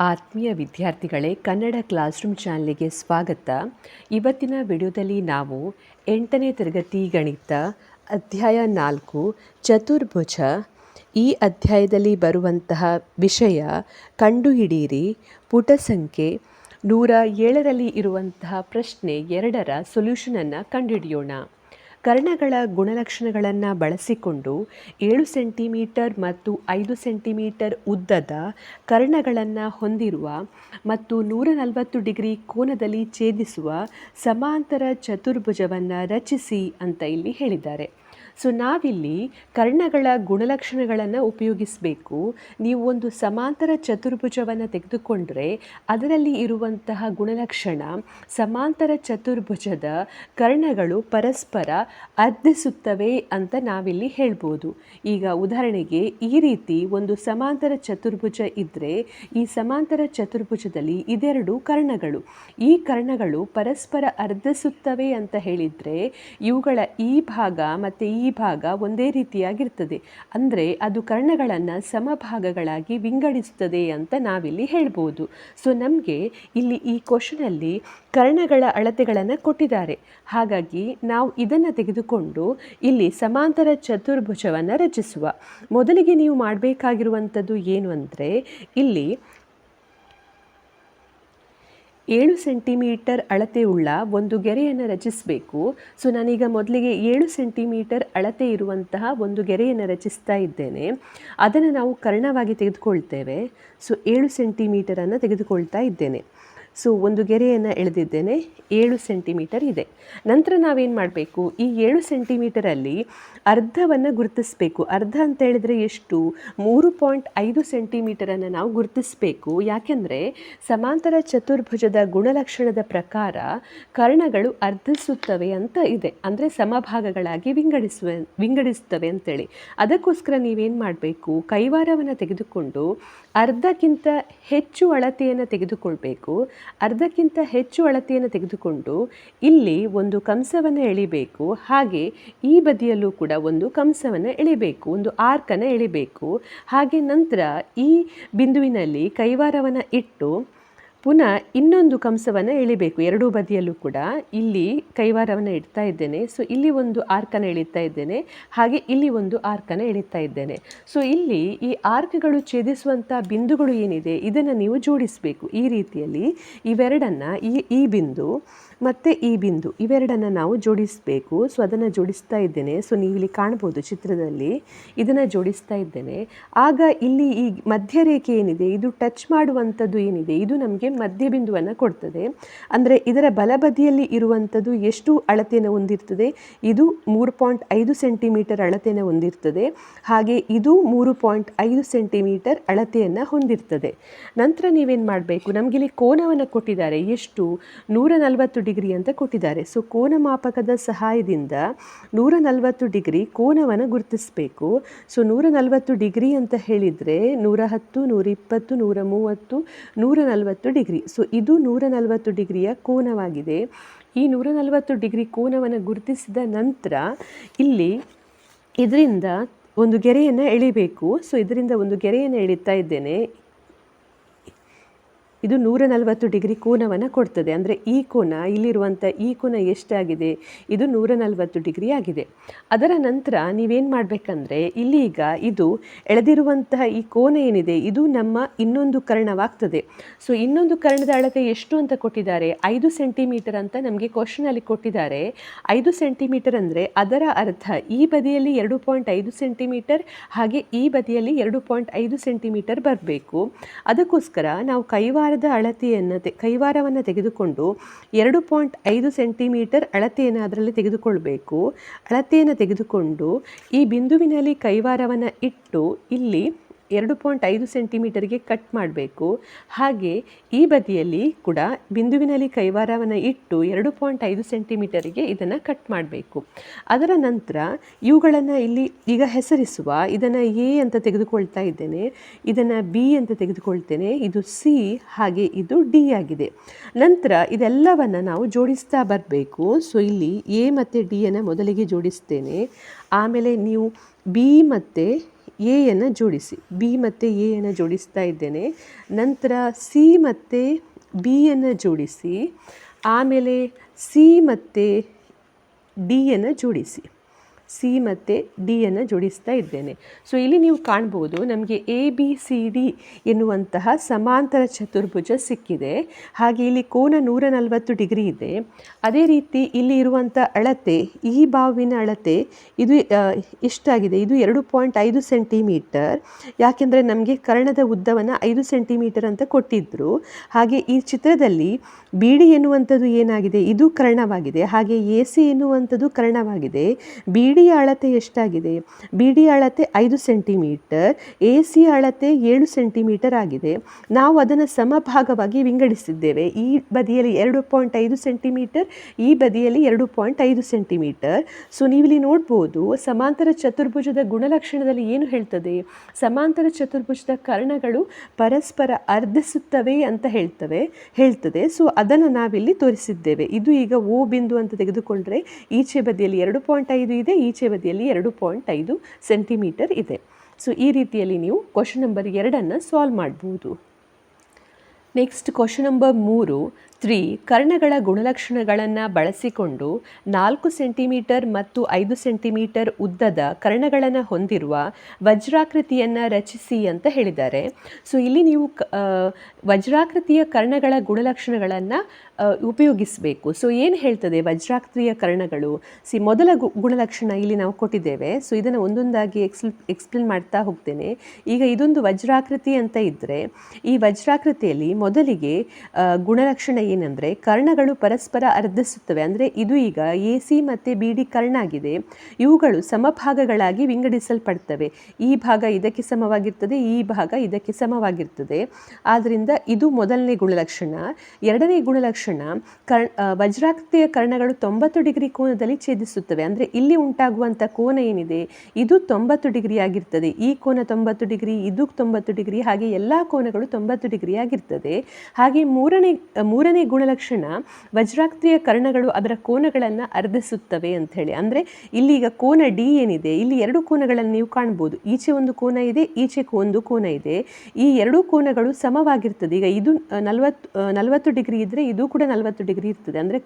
ಆತ್ಮೀಯ ವಿದ್ಯಾರ್ಥಿಗಳೇ, Kannada class room ಚಾನಲ್ಗೆ ಸ್ವಾಗತ. ಇವತ್ತಿನ ವಿಡಿಯೋದಲ್ಲಿ ನಾವು 8ನೇ ತರಗತಿ ಗಣಿತ ಅಧ್ಯಾಯ 4 ಚತುರ್ಭುಜ ಈ ಅಧ್ಯಾಯದಲ್ಲಿ ಬರುವಂತಹ ವಿಷಯ ಕಂಡುಹಿಡಿಯಿರಿ. ಪುಟ ಸಂಖ್ಯೆ 107ರಲ್ಲಿ ಇರುವಂತಹ ಪ್ರಶ್ನೆ 2ರ ಸೊಲ್ಯೂಷನನ್ನು ಕಂಡುಹಿಡಿಯೋಣ. ಕರ್ಣಗಳ ಗುಣಲಕ್ಷಣಗಳನ್ನು ಬಳಸಿಕೊಂಡು 7 ಸೆಂಟಿಮೀಟರ್ ಮತ್ತು 5 ಸೆಂಟಿಮೀಟರ್ ಉದ್ದದ ಕರ್ಣಗಳನ್ನು ಹೊಂದಿರುವ ಮತ್ತು 140 ಡಿಗ್ರಿ ಕೋನದಲ್ಲಿ ಛೇದಿಸುವ ಸಮಾಂತರ ಚತುರ್ಭುಜವನ್ನು ರಚಿಸಿ ಅಂತ ಇಲ್ಲಿ ಹೇಳಿದ್ದಾರೆ. ಸೊ ನಾವಿಲ್ಲಿ ಕರ್ಣಗಳ ಗುಣಲಕ್ಷಣಗಳನ್ನು ಉಪಯೋಗಿಸಬೇಕು. ನೀವು ಒಂದು ಸಮಾಂತರ ಚತುರ್ಭುಜವನ್ನು ತೆಗೆದುಕೊಂಡ್ರೆ ಅದರಲ್ಲಿ ಇರುವಂತಹ ಗುಣಲಕ್ಷಣ ಸಮಾಂತರ ಚತುರ್ಭುಜದ ಕರ್ಣಗಳು ಪರಸ್ಪರ ಅರ್ಧಿಸುತ್ತವೆ ಅಂತ ನಾವಿಲ್ಲಿ ಹೇಳ್ಬೋದು. ಈಗ ಉದಾಹರಣೆಗೆ ಈ ರೀತಿ ಒಂದು ಸಮಾಂತರ ಚತುರ್ಭುಜ ಇದ್ದರೆ ಈ ಸಮಾಂತರ ಚತುರ್ಭುಜದಲ್ಲಿ ಇದೆರಡು ಕರ್ಣಗಳು. ಈ ಕರ್ಣಗಳು ಪರಸ್ಪರ ಅರ್ಧಿಸುತ್ತವೆ ಅಂತ ಹೇಳಿದರೆ ಇವುಗಳ ಈ ಭಾಗ ಮತ್ತು ಈ ಭಾಗ ಒಂದೇ ರೀತಿಯಾಗಿರ್ತದೆ. ಅಂದರೆ ಅದು ಕರ್ಣಗಳನ್ನು ಸಮಭಾಗಗಳಾಗಿ ವಿಂಗಡಿಸುತ್ತದೆ ಅಂತ ನಾವಿಲ್ಲಿ ಹೇಳ್ಬೋದು. ಸೊ ನಮಗೆ ಇಲ್ಲಿ ಈ ಕ್ವಶನಲ್ಲಿ ಕರ್ಣಗಳ ಅಳತೆಗಳನ್ನು ಕೊಟ್ಟಿದ್ದಾರೆ. ಹಾಗಾಗಿ ನಾವು ಇದನ್ನು ತೆಗೆದುಕೊಂಡು ಇಲ್ಲಿ ಸಮಾಂತರ ಚತುರ್ಭುಜವನ್ನು ರಚಿಸುವ. ಮೊದಲಿಗೆ ನೀವು ಮಾಡಬೇಕಾಗಿರುವಂಥದ್ದು ಏನು ಅಂದರೆ ಇಲ್ಲಿ 7 ಸೆಂಟಿಮೀಟರ್ ಅಳತೆಯುಳ್ಳ ಒಂದು ಗೆರೆಯನ್ನು ರಚಿಸಬೇಕು. ಸೊ ನಾನೀಗ ಮೊದಲಿಗೆ 7 ಸೆಂಟಿಮೀಟರ್ ಅಳತೆ ಇರುವಂತಹ ಒಂದು ಗೆರೆಯನ್ನು ರಚಿಸ್ತಾ ಇದ್ದೇನೆ. ಅದನ್ನು ನಾವು ಕರ್ಣವಾಗಿ ತೆಗೆದುಕೊಳ್ತೇವೆ. ಸೊ 7 ಸೆಂಟಿಮೀಟರನ್ನು ತೆಗೆದುಕೊಳ್ತಾ ಇದ್ದೇನೆ. ಸೊ ಒಂದು ಗೆರೆಯನ್ನು ಎಳೆದಿದ್ದೇನೆ, 7 ಸೆಂಟಿಮೀಟರ್ ಇದೆ. ನಂತರ ನಾವೇನು ಮಾಡಬೇಕು, ಈ 7 ಸೆಂಟಿಮೀಟರಲ್ಲಿ ಅರ್ಧವನ್ನು ಗುರುತಿಸಬೇಕು. ಅರ್ಧ ಅಂತ ಹೇಳಿದರೆ ಎಷ್ಟು? 3.5 ಸೆಂಟಿಮೀಟರನ್ನು ನಾವು ಗುರುತಿಸಬೇಕು. ಯಾಕೆಂದರೆ ಸಮಾಂತರ ಚತುರ್ಭುಜದ ಗುಣಲಕ್ಷಣದ ಪ್ರಕಾರ ಕರ್ಣಗಳು ಅರ್ಧಿಸುತ್ತವೆ ಅಂತ ಇದೆ, ಅಂದರೆ ಸಮಭಾಗಗಳಾಗಿ ವಿಂಗಡಿಸುತ್ತವೆ ಅಂತೇಳಿ. ಅದಕ್ಕೋಸ್ಕರ ನೀವೇನು ಮಾಡಬೇಕು, ಕೈವಾರವನ್ನು ತೆಗೆದುಕೊಂಡು ಅರ್ಧಕ್ಕಿಂತ ಹೆಚ್ಚು ಅಳತೆಯನ್ನು ತೆಗೆದುಕೊಳ್ಬೇಕು. ಅರ್ಧಕ್ಕಿಂತ ಹೆಚ್ಚು ಅಳತೆಯನ್ನು ತೆಗೆದುಕೊಂಡು ಇಲ್ಲಿ ಒಂದು ಕಂಸವನ್ನು ಎಳಿಬೇಕು. ಹಾಗೆ ಈ ಬದಿಯಲ್ಲೂ ಕೂಡ ಒಂದು ಕಂಸವನ್ನು ಎಳಿಬೇಕು, ಒಂದು ಆರ್ಕನ್ನು ಎಳಿಬೇಕು. ಹಾಗೆ ನಂತರ ಈ ಬಿಂದುವಿನಲ್ಲಿ ಕೈವಾರವನ್ನು ಇಟ್ಟು ಪುನಃ ಇನ್ನೊಂದು ಕಂಸವನ್ನು ಎಳಿಬೇಕು ಎರಡೂ ಬದಿಯಲ್ಲೂ ಕೂಡ. ಇಲ್ಲಿ ಕೈವಾರವನ್ನು ಇಡ್ತಾ ಇದ್ದೇನೆ. ಸೊ ಇಲ್ಲಿ ಒಂದು ಆರ್ಕನ್ನು ಎಳಿತಾ ಇದ್ದೇನೆ, ಹಾಗೆ ಇಲ್ಲಿ ಒಂದು ಆರ್ಕನ್ನು ಎಳಿತಾ ಇದ್ದೇನೆ. ಸೊ ಇಲ್ಲಿ ಈ ಆರ್ಕ್ಗಳು ಛೇದಿಸುವಂಥ ಬಿಂದುಗಳು ಏನಿದೆ ಇದನ್ನು ನೀವು ಜೋಡಿಸಬೇಕು. ಈ ರೀತಿಯಲ್ಲಿ ಇವೆರಡನ್ನು ಈ ಬಿಂದು ಮತ್ತು ಈ ಬಿಂದು ಇವೆರಡನ್ನು ನಾವು ಜೋಡಿಸಬೇಕು. ಸೊ ಅದನ್ನು ಜೋಡಿಸ್ತಾ ಇದ್ದೇನೆ. ಸೊ ನೀವು ಇಲ್ಲಿ ಕಾಣ್ಬೋದು ಚಿತ್ರದಲ್ಲಿ ಇದನ್ನು ಜೋಡಿಸ್ತಾ ಇದ್ದೇನೆ. ಆಗ ಇಲ್ಲಿ ಈ ಮಧ್ಯರೇಖೆ ಏನಿದೆ ಇದು ಟಚ್ ಮಾಡುವಂಥದ್ದು ಏನಿದೆ ಇದು ನಮಗೆ ಮಧ್ಯಬಿಂದುವನ್ನು ಕೊಡ್ತದೆ. ಅಂದರೆ ಇದರ ಬಲಬದಿಯಲ್ಲಿ ಇರುವಂಥದ್ದು ಎಷ್ಟು ಅಳತೆಯನ್ನು ಹೊಂದಿರ್ತದೆ? ಇದು 3.5 ಸೆಂಟಿಮೀಟರ್ ಅಳತೆಯನ್ನು ಹೊಂದಿರ್ತದೆ. ಹಾಗೆ ಇದು 3.5 ಸೆಂಟಿಮೀಟರ್ ಅಳತೆಯನ್ನು ಹೊಂದಿರ್ತದೆ. ನಂತರ ನೀವೇನು ಮಾಡಬೇಕು, ನಮಗಿಲ್ಲಿ ಕೋನವನ್ನು ಕೊಟ್ಟಿದ್ದಾರೆ. ಎಷ್ಟು? 140 ಡಿಗ್ರಿ ಅಂತ ಕೊಟ್ಟಿದ್ದಾರೆ. ಸೊ ಕೋನ ಮಾಪಕದ ಸಹಾಯದಿಂದ 140 ಡಿಗ್ರಿ ಕೋನವನ್ನು ಗುರುತಿಸಬೇಕು. ಸೊ 140 ಡಿಗ್ರಿ ಅಂತ ಹೇಳಿದರೆ 110, 120, 130, 140 ಡಿಗ್ರಿ. ಸೊ ಇದು 140 ಡಿಗ್ರಿಯ ಕೋನವಾಗಿದೆ. ಈ 140 ಡಿಗ್ರಿ ಕೋನವನ್ನು ಗುರುತಿಸಿದ ನಂತರ ಇಲ್ಲಿ ಇದರಿಂದ ಒಂದು ಗೆರೆಯನ್ನು ಎಳಿಬೇಕು. ಸೊ ಇದರಿಂದ ಒಂದು ಗೆರೆಯನ್ನು ಎಳಿತಾ ಇದ್ದೇನೆ. ಇದು 140 ಡಿಗ್ರಿ ಕೋನವನ್ನು ಕೊಡ್ತದೆ. ಅಂದರೆ ಈ ಕೋನ, ಇಲ್ಲಿರುವಂಥ ಈ ಕೋನ ಎಷ್ಟಾಗಿದೆ? ಇದು 140 ಡಿಗ್ರಿ ಆಗಿದೆ. ಅದರ ನಂತರ ನೀವೇನು ಮಾಡಬೇಕಂದ್ರೆ ಇಲ್ಲಿ ಈಗ ಇದು ಎಳೆದಿರುವಂತಹ ಈ ಕೋನ ಏನಿದೆ ಇದು ನಮ್ಮ ಇನ್ನೊಂದು ಕರ್ಣವಾಗ್ತದೆ. ಸೊ ಇನ್ನೊಂದು ಕರ್ಣದ ಅಳತೆ ಎಷ್ಟು ಅಂತ ಕೊಟ್ಟಿದ್ದಾರೆ? 5 ಸೆಂಟಿಮೀಟರ್ ಅಂತ ನಮಗೆ ಕ್ವಶನಲ್ಲಿ ಕೊಟ್ಟಿದ್ದಾರೆ. 5 ಸೆಂಟಿಮೀಟರ್ ಅಂದರೆ ಅದರ ಅರ್ಥ ಈ ಬದಿಯಲ್ಲಿ 2.5 ಸೆಂಟಿಮೀಟರ್, ಹಾಗೆ ಈ ಬದಿಯಲ್ಲಿ 2.5 ಸೆಂಟಿಮೀಟರ್ ಬರಬೇಕು. ಅದಕ್ಕೋಸ್ಕರ ನಾವು ಕೈವಾರವನ್ನು ತೆಗೆದುಕೊಂಡು 2.5 ಸೆಂಟಿಮೀಟರ್ ಅಳತೆಯನ್ನು ಅದರಲ್ಲಿ ತೆಗೆದುಕೊಳ್ಬೇಕು. ಅಳತೆಯನ್ನು ತೆಗೆದುಕೊಂಡು ಈ ಬಿಂದುವಿನಲ್ಲಿ ಕೈವಾರವನ್ನು ಇಟ್ಟು ಇಲ್ಲಿ 2.5 ಸೆಂಟಿಮೀಟರ್ಗೆ ಕಟ್ ಮಾಡಬೇಕು. ಹಾಗೆ ಈ ಬದಿಯಲ್ಲಿ ಕೂಡ ಬಿಂದುವಿನಲ್ಲಿ ಕೈವಾರವನ್ನು ಇಟ್ಟು 2.5 ಸೆಂಟಿಮೀಟರಿಗೆ ಇದನ್ನು ಕಟ್ ಮಾಡಬೇಕು. ಅದರ ನಂತರ ಇವುಗಳನ್ನು ಇಲ್ಲಿ ಈಗ ಹೆಸರಿಸುವ. ಇದನ್ನು ಎ ಅಂತ ತೆಗೆದುಕೊಳ್ತಾ ಇದ್ದೇನೆ, ಇದನ್ನು ಬಿ ಅಂತ ತೆಗೆದುಕೊಳ್ತೇನೆ, ಇದು ಸಿ, ಹಾಗೆ ಇದು ಡಿ ಆಗಿದೆ. ನಂತರ ಇದೆಲ್ಲವನ್ನು ನಾವು ಜೋಡಿಸ್ತಾ ಬರಬೇಕು. ಸೊ ಇಲ್ಲಿ ಎ ಮತ್ತು ಡಿಯನ್ನು ಮೊದಲಿಗೆ ಜೋಡಿಸ್ತೇನೆ. ಆಮೇಲೆ ನೀವು ಬಿ ಮತ್ತು ಎಯನ್ನು ಜೋಡಿಸಿ, ಬಿ ಮತ್ತು ಎಯನ್ನು ಜೋಡಿಸ್ತಾ ಇದ್ದೇನೆ. ನಂತರ ಸಿ ಮತ್ತು ಬಿಯನ್ನು ಜೋಡಿಸಿ, ಆಮೇಲೆ ಸಿ ಮತ್ತು ಡಿಯನ್ನು ಜೋಡಿಸಿ, ಸಿ ಮತ್ತು ಡಿಯನ್ನು ಜೋಡಿಸ್ತಾ ಇದ್ದೇನೆ. ಸೊ ಇಲ್ಲಿ ನೀವು ಕಾಣ್ಬೋದು ನಮಗೆ ಎ ಬಿ ಸಿ ಡಿ ಎನ್ನುವಂತಹ ಸಮಾಂತರ ಚತುರ್ಭುಜ ಸಿಕ್ಕಿದೆ. ಹಾಗೆ ಇಲ್ಲಿ ಕೋನ 140 ಡಿಗ್ರಿ ಇದೆ. ಅದೇ ರೀತಿ ಇಲ್ಲಿ ಇರುವಂಥ ಅಳತೆ, ಈ ಬಾವಿನ ಅಳತೆ ಇದು ಎಷ್ಟಾಗಿದೆ, ಇದು 2.5 ಸೆಂಟಿಮೀಟರ್. ಯಾಕೆಂದರೆ ನಮಗೆ ಕರ್ಣದ ಉದ್ದವನ್ನು 5 ಸೆಂಟಿಮೀಟರ್ ಅಂತ ಕೊಟ್ಟಿದ್ದರು. ಹಾಗೆ ಈ ಚಿತ್ರದಲ್ಲಿ ಬಿ ಡಿ ಎನ್ನುವಂಥದ್ದು ಏನಾಗಿದೆ, ಇದು ಕರ್ಣವಾಗಿದೆ. ಹಾಗೆ ಎ ಸಿ ಎನ್ನುವಂಥದ್ದು ಕರ್ಣವಾಗಿದೆ. ಬಿ ಡಿಯ ಅಳತೆ ಎಷ್ಟಾಗಿದೆ, ಬಿ ಡಿ ಅಳತೆ 5 ಸೆಂಟಿಮೀಟರ್, ಎ ಸಿ ಅಳತೆ 7 ಸೆಂಟಿಮೀಟರ್ ಆಗಿದೆ. ನಾವು ಅದನ್ನು ಸಮಭಾಗವಾಗಿ ವಿಂಗಡಿಸಿದ್ದೇವೆ. ಈ ಬದಿಯಲ್ಲಿ 2.5 ಸೆಂಟಿಮೀಟರ್, ಈ ಬದಿಯಲ್ಲಿ 2.5 ಸೆಂಟಿಮೀಟರ್. ಸೊ ನೀವಿಲ್ಲಿ ನೋಡ್ಬೋದು ಸಮಾಂತರ ಚತುರ್ಭುಜದ ಗುಣಲಕ್ಷಣದಲ್ಲಿ ಏನು ಹೇಳ್ತದೆ, ಸಮಾಂತರ ಚತುರ್ಭುಜದ ಕರ್ಣಗಳು ಪರಸ್ಪರ ಅರ್ಧಿಸುತ್ತವೆ ಅಂತ ಹೇಳ್ತದೆ. ಸೊ ಅದನ್ನು ನಾವಿಲ್ಲಿ ತೋರಿಸಿದ್ದೇವೆ. ಇದು ಈಗ ಓ ಬಿಂದು ಅಂತ ತೆಗೆದುಕೊಂಡ್ರೆ ಈಚೆ ಬದಿಯಲ್ಲಿ 2.5 ಇದೆ, ಈಚೆ ಬದಿಯಲ್ಲಿ 2.5 ಸೆಂಟಿಮೀಟರ್ ಇದೆ. ಸೊ ಈ ರೀತಿಯಲ್ಲಿ ನೀವು ಕ್ವಶನ್ ನಂಬರ್ 2 ಸಾಲ್ವ್ ಮಾಡ್ಬೋದು. ನೆಕ್ಸ್ಟ್ ಕ್ವಶನ್ ನಂಬರ್ 3 ಕರ್ಣಗಳ ಗುಣಲಕ್ಷಣಗಳನ್ನು ಬಳಸಿಕೊಂಡು 4 ಸೆಂಟಿಮೀಟರ್ ಮತ್ತು 5 ಸೆಂಟಿಮೀಟರ್ ಉದ್ದದ ಕರ್ಣಗಳನ್ನು ಹೊಂದಿರುವ ವಜ್ರಾಕೃತಿಯನ್ನು ರಚಿಸಿ ಅಂತ ಹೇಳಿದ್ದಾರೆ. ಸೊ ಇಲ್ಲಿ ನೀವು ವಜ್ರಾಕೃತಿಯ ಕರ್ಣಗಳ ಗುಣಲಕ್ಷಣಗಳನ್ನು ಉಪಯೋಗಿಸಬೇಕು. ಸೊ ಏನು ಹೇಳ್ತದೆ ವಜ್ರಾಕೃತಿಯ ಕರ್ಣಗಳು, ಮೊದಲ ಗುಣಲಕ್ಷಣ ಇಲ್ಲಿ ನಾವು ಕೊಟ್ಟಿದ್ದೇವೆ. ಸೊ ಇದನ್ನು ಒಂದೊಂದಾಗಿ ಎಕ್ಸ್ಪ್ಲೇನ್ ಮಾಡ್ತಾ ಹೋಗ್ತೇನೆ. ಈಗ ಇದೊಂದು ವಜ್ರಾಕೃತಿ ಅಂತ ಇದ್ದರೆ, ಈ ವಜ್ರಾಕೃತಿಯಲ್ಲಿ ಮೊದಲಿಗೆ ಗುಣಲಕ್ಷಣ ಏನಂದರೆ ಕರ್ಣಗಳು ಪರಸ್ಪರ ಅರ್ಧಿಸುತ್ತವೆ. ಅಂದರೆ ಇದು ಈಗ ಎ ಸಿ ಮತ್ತು ಬಿ ಡಿ ಕರ್ಣ ಆಗಿದೆ. ಇವುಗಳು ಸಮಭಾಗಗಳಾಗಿ ವಿಂಗಡಿಸಲ್ಪಡ್ತವೆ. ಈ ಭಾಗ ಇದಕ್ಕೆ ಸಮವಾಗಿರ್ತದೆ, ಈ ಭಾಗ ಇದಕ್ಕೆ ಸಮವಾಗಿರ್ತದೆ. ಆದ್ದರಿಂದ ಇದು ಮೊದಲನೇ ಗುಣಲಕ್ಷಣ. ಎರಡನೇ ಗುಣಲಕ್ಷಣ ವಜ್ರಾಕೃತಿಯ ಕರ್ಣಗಳು 90 ಡಿಗ್ರಿ ಕೋನದಲ್ಲಿ ಛೇದಿಸುತ್ತವೆ. ಅಂದರೆ ಇಲ್ಲಿ ಉಂಟಾಗುವಂಥ ಕೋನ ಏನಿದೆ ಇದು 90 ಡಿಗ್ರಿ ಆಗಿರ್ತದೆ. ಈ ಕೋನ 90 ಡಿಗ್ರಿ, ಇದು 90 ಡಿಗ್ರಿ, ಹಾಗೆ ಎಲ್ಲ ಕೋನಗಳು 90 ಡಿಗ್ರಿ ಆಗಿರ್ತದೆ. ಹಾಗೆ ಮೂರನೇ ಗುಣಲಕ್ಷಣ ವಜ್ರಾಕೃತಿಯ ಕರ್ಣಗಳು ಅದರ ಕೋನಗಳನ್ನು ಅರ್ಧಿಸುತ್ತವೆ ಅಂತ ಹೇಳಿ. ಅಂದರೆ ಇಲ್ಲಿ ಈಗ ಕೋನ ಡಿ ಏನಿದೆ, ಇಲ್ಲಿ 2 ಕೋನಗಳನ್ನು ನೀವು ಕಾಣ್ಬೋದು. ಈಚೆ ಒಂದು ಕೋನ ಇದೆ, ಈಚೆ ಒಂದು ಕೋನ ಇದೆ. ಈ 2 ಕೋನಗಳು ಸಮವಾಗಿರ್ತದೆ. ಈಗ ಇದು 40 ಡಿಗ್ರಿ ಇದ್ದರೆ ಇದು ಕೂಡ 40 ಡಿಗ್ರಿ ಇರ್ತದೆ. ಅಂದರೆ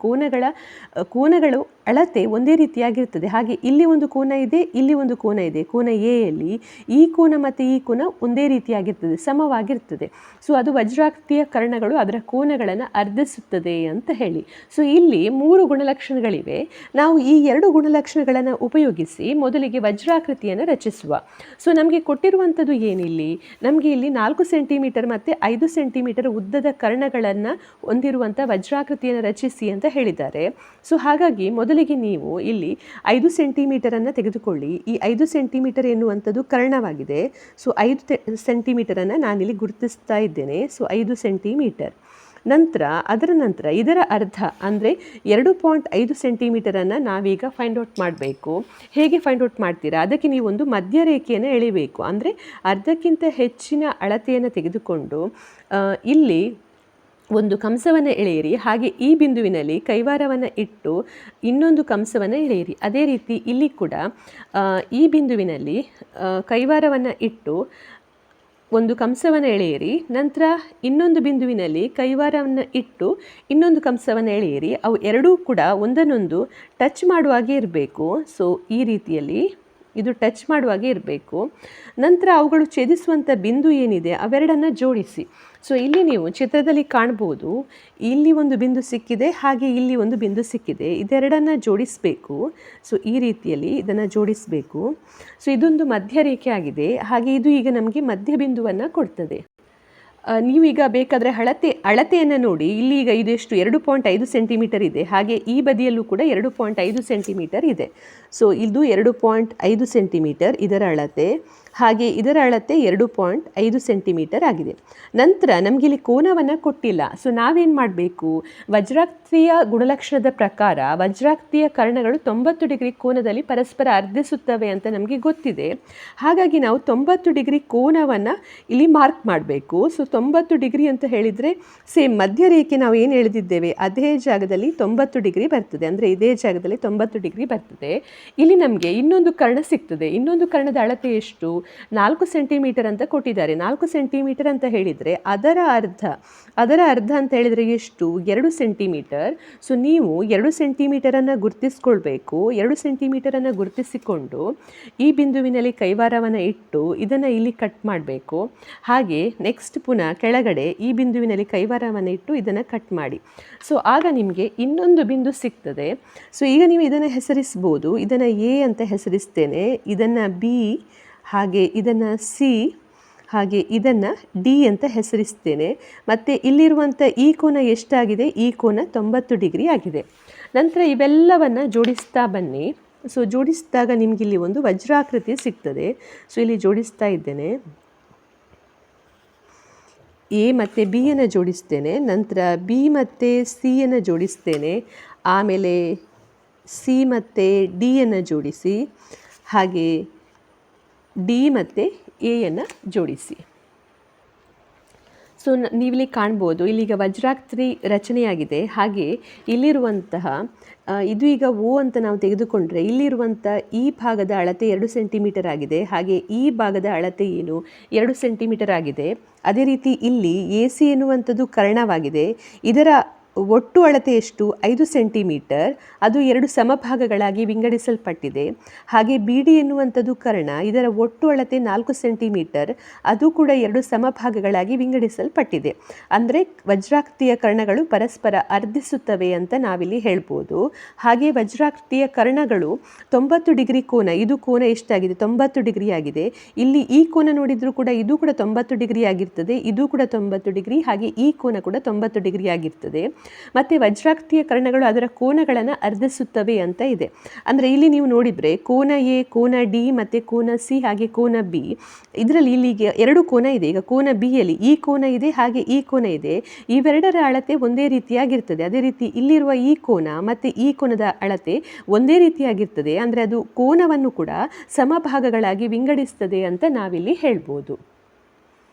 ಕೋನಗಳು ಅಳತೆ ಒಂದೇ ರೀತಿಯಾಗಿರ್ತದೆ. ಹಾಗೆ ಇಲ್ಲಿ ಒಂದು ಕೋನ ಇದೆ, ಇಲ್ಲಿ ಒಂದು ಕೋನ ಇದೆ. ಕೋನ ಎಯಲ್ಲಿ ಈ ಕೋನ ಮತ್ತು ಈ ಕೋನ ಒಂದೇ ರೀತಿಯಾಗಿರ್ತದೆ, ಸಮವಾಗಿರ್ತದೆ. ಸೊ ಅದು ವಜ್ರಾಕೃತಿಯ ಕರ್ಣಗಳು ಅದರ ಕೋನಗಳನ್ನು ಅರ್ಧಿಸುತ್ತದೆ ಅಂತ ಹೇಳಿ. ಸೊ ಇಲ್ಲಿ 3 ಗುಣಲಕ್ಷಣಗಳಿವೆ. ನಾವು ಈ 2 ಗುಣಲಕ್ಷಣಗಳನ್ನು ಉಪಯೋಗಿಸಿ ಮೊದಲಿಗೆ ವಜ್ರಾಕೃತಿಯನ್ನು ರಚಿಸುವ. ಸೊ ನಮಗೆ ಕೊಟ್ಟಿರುವಂಥದ್ದು ಏನಿಲ್ಲಿ, ನಮಗೆ ಇಲ್ಲಿ 4 ಸೆಂಟಿಮೀಟರ್ ಮತ್ತು 5 ಸೆಂಟಿಮೀಟರ್ ಉದ್ದದ ಕರ್ಣಗಳನ್ನು ಹೊಂದಿರುವಂಥ ವಜ್ರಾಕೃತಿಯನ್ನು ರಚಿಸಿ ಅಂತ ಹೇಳಿದ್ದಾರೆ. ಸೊ ಹಾಗಾಗಿ ಮೊದಲಿಗೆ ನೀವು ಇಲ್ಲಿ 5 ಸೆಂಟಿಮೀಟರನ್ನು ತೆಗೆದುಕೊಳ್ಳಿ. ಈ 5 ಸೆಂಟಿಮೀಟರ್ ಎನ್ನುವಂಥದ್ದು ಕರ್ಣವಾಗಿದೆ. ಸೊ 5 ಸೆಂಟಿಮೀಟರನ್ನು ನಾನಿಲ್ಲಿ ಗುರುತಿಸ್ತಾ ಇದ್ದೇನೆ. So 5 centimetre. ಅದರ ನಂತರ ಇದರ ಅರ್ಧ ಅಂದರೆ 2.5 ಸೆಂಟಿಮೀಟರನ್ನು ನಾವೀಗ ಫೈಂಡ್ ಔಟ್ ಮಾಡಬೇಕು. ಹೇಗೆ ಫೈಂಡ್ ಔಟ್ ಮಾಡ್ತೀರಾ, ಅದಕ್ಕೆ ನೀವು ಒಂದು ಮಧ್ಯರೇಖೆಯನ್ನು ಎಳೆಯಬೇಕು. ಅಂದರೆ ಅರ್ಧಕ್ಕಿಂತ ಹೆಚ್ಚಿನ ಅಳತೆಯನ್ನು ತೆಗೆದುಕೊಂಡು ಇಲ್ಲಿ ಒಂದು ಕಂಸವನ್ನು ಎಳೆಯಿರಿ. ಹಾಗೆ ಈ ಬಿಂದುವಿನಲ್ಲಿ ಕೈವಾರವನ್ನು ಇಟ್ಟು ಇನ್ನೊಂದು ಕಂಸವನ್ನು ಎಳೆಯಿರಿ. ಅದೇ ರೀತಿ ಇಲ್ಲಿ ಕೂಡ ಈ ಬಿಂದುವಿನಲ್ಲಿ ಕೈವಾರವನ್ನು ಇಟ್ಟು ಒಂದು ಕಂಸವನ್ನು ಎಳೆಯಿರಿ. ನಂತರ ಇನ್ನೊಂದು ಬಿಂದುವಿನಲ್ಲಿ ಕೈವಾರವನ್ನು ಇಟ್ಟು ಇನ್ನೊಂದು ಕಂಸವನ್ನು ಎಳೆಯಿರಿ. ಅವು ಎರಡೂ ಕೂಡ ಒಂದನ್ನೊಂದು ಟಚ್ ಮಾಡುವಾಗೆ ಇರಬೇಕು. ಸೊ ಈ ರೀತಿಯಲ್ಲಿ ಇದು ಟಚ್ ಮಾಡುವಾಗೆ ಇರಬೇಕು. ನಂತರ ಅವುಗಳು ಛೇದಿಸುವಂಥ ಬಿಂದು ಏನಿದೆ ಅವೆರಡನ್ನು ಜೋಡಿಸಿ. ಸೊ ಇಲ್ಲಿ ನೀವು ಚಿತ್ರದಲ್ಲಿ ಕಾಣ್ಬೋದು, ಇಲ್ಲಿ ಒಂದು ಬಿಂದು ಸಿಕ್ಕಿದೆ, ಹಾಗೆ ಇಲ್ಲಿ ಒಂದು ಬಿಂದು ಸಿಕ್ಕಿದೆ. ಇದೆರಡನ್ನು ಜೋಡಿಸಬೇಕು. ಸೊ ಈ ರೀತಿಯಲ್ಲಿ ಇದನ್ನು ಜೋಡಿಸಬೇಕು. ಸೊ ಇದೊಂದು ಮಧ್ಯರೇಖೆ ಆಗಿದೆ. ಹಾಗೆ ಇದು ಈಗ ನಮಗೆ ಮಧ್ಯ ಬಿಂದುವನ್ನು ಕೊಡ್ತದೆ. ನೀವೀಗ ಬೇಕಾದರೆ ಅಳತೆಯನ್ನು ನೋಡಿ. ಇಲ್ಲಿ ಈಗ ಇದೆಷ್ಟು 2.5 ಸೆಂಟಿಮೀಟರ್ ಇದೆ. ಹಾಗೆ ಈ ಬದಿಯಲ್ಲೂ ಕೂಡ 2.5 ಸೆಂಟಿಮೀಟರ್ ಇದೆ. ಸೊ ಇದು 2.5 ಸೆಂಟಿಮೀಟರ್ ಇದರ ಅಳತೆ. ಹಾಗೆ ಇದರ ಅಳತೆ 2.5 ಸೆಂಟಿಮೀಟರ್ ಆಗಿದೆ. ನಂತರ ನಮಗಿಲ್ಲಿ ಕೋನವನ್ನು ಕೊಟ್ಟಿಲ್ಲ. ಸೊ ನಾವೇನು ಮಾಡಬೇಕು, ವಜ್ರಾಕೃತಿಯ ಗುಣಲಕ್ಷಣದ ಪ್ರಕಾರ ವಜ್ರಾಕೃತಿಯ ಕರ್ಣಗಳು 90 ಡಿಗ್ರಿ ಕೋನದಲ್ಲಿ ಪರಸ್ಪರ ಅರ್ಧಿಸುತ್ತವೆ ಅಂತ ನಮಗೆ ಗೊತ್ತಿದೆ. ಹಾಗಾಗಿ ನಾವು 90 ಡಿಗ್ರಿ ಕೋನವನ್ನು ಇಲ್ಲಿ ಮಾರ್ಕ್ ಮಾಡಬೇಕು. ಸೊ 90 ಡಿಗ್ರಿ ಅಂತ ಹೇಳಿದರೆ ಸೇಮ್ ಮಧ್ಯರೇಖೆ ನಾವು ಏನು ಎಳೆದಿದ್ದೇವೆ ಅದೇ ಜಾಗದಲ್ಲಿ 90 ಡಿಗ್ರಿ ಬರ್ತದೆ. ಅಂದರೆ ಇದೇ ಜಾಗದಲ್ಲಿ 90 ಡಿಗ್ರಿ ಬರ್ತದೆ. ಇಲ್ಲಿ ನಮಗೆ ಇನ್ನೊಂದು ಕರ್ಣ ಸಿಗ್ತದೆ. ಇನ್ನೊಂದು ಕರ್ಣದ ಅಳತೆ ಎಷ್ಟು, 4 ಸೆಂಟಿಮೀಟರ್ ಅಂತ ಕೊಟ್ಟಿದ್ದಾರೆ. 4 ಸೆಂಟಿಮೀಟರ್ ಅಂತ ಹೇಳಿದರೆ ಅದರ ಅರ್ಧ ಅಂತ ಹೇಳಿದರೆ ಎಷ್ಟು? 2 ಸೆಂಟಿಮೀಟರ್. ಸೊ ನೀವು 2 ಸೆಂಟಿಮೀಟರನ್ನು ಗುರುತಿಸ್ಕೊಳ್ಬೇಕು. 2 ಸೆಂಟಿಮೀಟರನ್ನು ಗುರುತಿಸಿಕೊಂಡು ಈ ಬಿಂದುವಿನಲ್ಲಿ ಕೈವಾರವನ್ನು ಇಟ್ಟು ಇದನ್ನು ಇಲ್ಲಿ ಕಟ್ ಮಾಡಬೇಕು. ಹಾಗೆ ನೆಕ್ಸ್ಟ್ ಪುನಃ ಕೆಳಗಡೆ ಈ ಬಿಂದುವಿನಲ್ಲಿ ಕೈವಾರವನ್ನು ಇಟ್ಟು ಇದನ್ನು ಕಟ್ ಮಾಡಿ. ಸೊ ಆಗ ನಿಮಗೆ ಇನ್ನೊಂದು ಬಿಂದು ಸಿಗ್ತದೆ. ಸೊ ಈಗ ನೀವು ಇದನ್ನು ಹೆಸರಿಸ್ಬೋದು. ಇದನ್ನು ಎ ಅಂತ ಹೆಸರಿಸ್ತೇನೆ, ಇದನ್ನು ಬಿ, ಹಾಗೆ ಇದನ್ನು ಸಿ, ಹಾಗೆ ಇದನ್ನು ಡಿ ಅಂತ ಹೆಸರಿಸ್ತೇನೆ. ಮತ್ತು ಇಲ್ಲಿರುವಂಥ ಈ ಕೋನ ಎಷ್ಟಾಗಿದೆ? ಈ ಕೋನ 90 ಡಿಗ್ರಿ ಆಗಿದೆ. ನಂತರ ಇವೆಲ್ಲವನ್ನು ಜೋಡಿಸ್ತಾ ಬನ್ನಿ. ಸೊ ಜೋಡಿಸಿದಾಗ ನಿಮಗಿಲ್ಲಿ ಒಂದು ವಜ್ರಾಕೃತಿ ಸಿಗ್ತದೆ. ಸೊ ಇಲ್ಲಿ ಜೋಡಿಸ್ತಾ ಇದ್ದೇನೆ. ಎ ಮತ್ತು ಬಿಯನ್ನು ಜೋಡಿಸ್ತೇನೆ, ನಂತರ ಬಿ ಮತ್ತು ಸಿಯನ್ನು ಜೋಡಿಸ್ತೇನೆ, ಆಮೇಲೆ ಸಿ ಮತ್ತು ಡಿಯನ್ನು ಜೋಡಿಸಿ, ಹಾಗೆ ಡಿ ಮತ್ತು ಎಯನ್ನು ಜೋಡಿಸಿ. ಸೊ ನೀವಿಲ್ಲಿ ಕಾಣ್ಬೋದು, ಇಲ್ಲಿಗ ವಜ್ರಾಕೃತಿ ರಚನೆಯಾಗಿದೆ. ಹಾಗೆ ಇಲ್ಲಿರುವಂತಹ ಇದು ಈಗ ಓ ಅಂತ ನಾವು ತೆಗೆದುಕೊಂಡ್ರೆ ಇಲ್ಲಿರುವಂಥ ಈ ಭಾಗದ ಅಳತೆ 2 ಸೆಂಟಿಮೀಟರ್ ಆಗಿದೆ. ಹಾಗೆ ಈ ಭಾಗದ ಅಳತೆ ಏನು? 2 ಸೆಂಟಿಮೀಟರ್ ಆಗಿದೆ. ಅದೇ ರೀತಿ ಇಲ್ಲಿ ಎ ಸಿ ಎನ್ನುವಂಥದ್ದು ಕರ್ಣವಾಗಿದೆ. ಇದರ ಒಟ್ಟು ಅಳತೆ ಎಷ್ಟು? 5 ಸೆಂಟಿಮೀಟರ್. ಅದು 2 ಸಮಭಾಗಗಳಾಗಿ ವಿಂಗಡಿಸಲ್ಪಟ್ಟಿದೆ. ಹಾಗೆ ಬಿ ಡಿ ಎನ್ನುವಂಥದ್ದು ಕರ್ಣ. ಇದರ ಒಟ್ಟು ಅಳತೆ 4 ಸೆಂಟಿಮೀಟರ್. ಅದು ಕೂಡ 2 ಸಮಭಾಗಗಳಾಗಿ ವಿಂಗಡಿಸಲ್ಪಟ್ಟಿದೆ. ಅಂದರೆ ವಜ್ರಾಕೃತಿಯ ಕರ್ಣಗಳು ಪರಸ್ಪರ ಅರ್ಧಿಸುತ್ತವೆ ಅಂತ ನಾವಿಲ್ಲಿ ಹೇಳ್ಬೋದು. ಹಾಗೆ ವಜ್ರಾಕೃತಿಯ ಕರ್ಣಗಳು 90 ಡಿಗ್ರಿ ಕೋನ, ಇದು ಕೋನ ಎಷ್ಟಾಗಿದೆ? 90 ಡಿಗ್ರಿ ಆಗಿದೆ. ಇಲ್ಲಿ ಈ ಕೋನ ನೋಡಿದರೂ ಕೂಡ ಇದು ಕೂಡ 90 ಡಿಗ್ರಿ ಆಗಿರ್ತದೆ, ಇದು ಕೂಡ 90 ಡಿಗ್ರಿ, ಹಾಗೆ ಈ ಕೋನ ಕೂಡ 90 ಡಿಗ್ರಿ ಆಗಿರ್ತದೆ. ಮತ್ತು ವಜ್ರಾಕೃತಿಯ ಕರ್ಣಗಳು ಅದರ ಕೋನಗಳನ್ನು ಅರ್ಧಿಸುತ್ತವೆ ಅಂತ ಇದೆ. ಅಂದರೆ ಇಲ್ಲಿ ನೀವು ನೋಡಿದರೆ ಕೋನ ಎ, ಕೋನ ಡಿ ಮತ್ತು ಕೋನ ಸಿ, ಹಾಗೆ ಕೋನ ಬಿ, ಇದರಲ್ಲಿ ಇಲ್ಲಿಗೆ 2 ಕೋನ ಇದೆ. ಈಗ ಕೋನ ಬಿಯಲ್ಲಿ ಈ ಕೋನ ಇದೆ, ಹಾಗೆ ಈ ಕೋನ ಇದೆ. ಇವೆರಡರ ಅಳತೆ ಒಂದೇ ರೀತಿಯಾಗಿರ್ತದೆ. ಅದೇ ರೀತಿ ಇಲ್ಲಿರುವ ಈ ಕೋನ ಮತ್ತು ಈ ಕೋನದ ಅಳತೆ ಒಂದೇ ರೀತಿಯಾಗಿರ್ತದೆ. ಅಂದರೆ ಅದು ಕೋನವನ್ನು ಕೂಡ ಸಮಭಾಗಗಳಾಗಿ ವಿಂಗಡಿಸ್ತದೆ ಅಂತ ನಾವಿಲ್ಲಿ ಹೇಳ್ಬೋದು.